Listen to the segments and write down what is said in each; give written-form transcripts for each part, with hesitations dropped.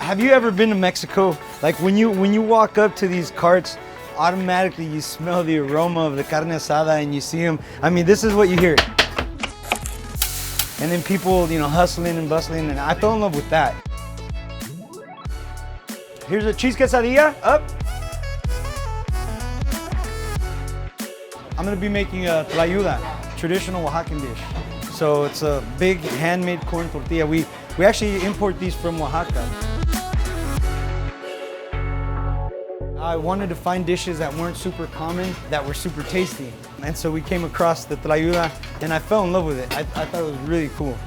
Have you ever been to Mexico? Like when you walk up to these carts, automatically you smell the aroma of the carne asada and you see them. I mean, this is what you hear. And then people, you know, hustling and bustling, and I fell in love with that. Here's a cheese quesadilla, up. I'm gonna be making a Tlayudo, traditional Oaxacan dish. So it's a big handmade corn tortilla. We actually import these from Oaxaca. I wanted to find dishes that weren't super common, that were super tasty. And so we came across the Tlayudo and I fell in love with it. I thought it was really cool.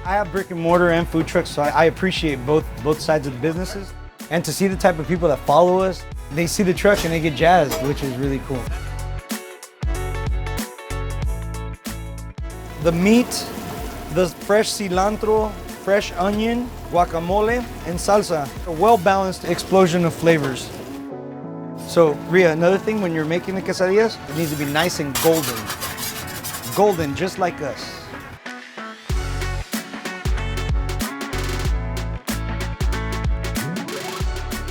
I have brick and mortar and food trucks, so I appreciate both sides of the businesses. And to see the type of people that follow us, they see the truck and they get jazzed, which is really cool. The meat, the fresh cilantro, fresh onion, guacamole, and salsa. A well-balanced explosion of flavors. So, Ria, another thing when you're making the quesadillas, it needs to be nice and golden. Golden, just like us.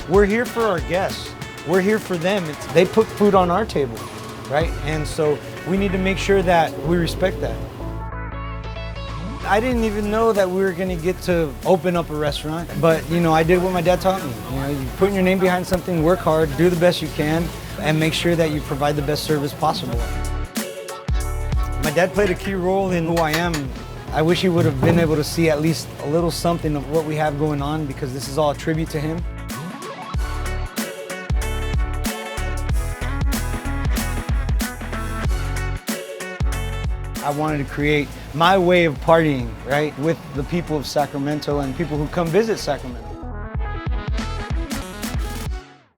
We're here for our guests. We're here for them. They put food on our table, right? And so we need to make sure that we respect that. I didn't even know that we were gonna get to open up a restaurant, but you know, I did what my dad taught me. You know, you put your name behind something, work hard, do the best you can, and make sure that you provide the best service possible. My dad played a key role in who I am. I wish he would have been able to see at least a little something of what we have going on, because this is all a tribute to him. I wanted to create my way of partying, right, with the people of Sacramento and people who come visit Sacramento.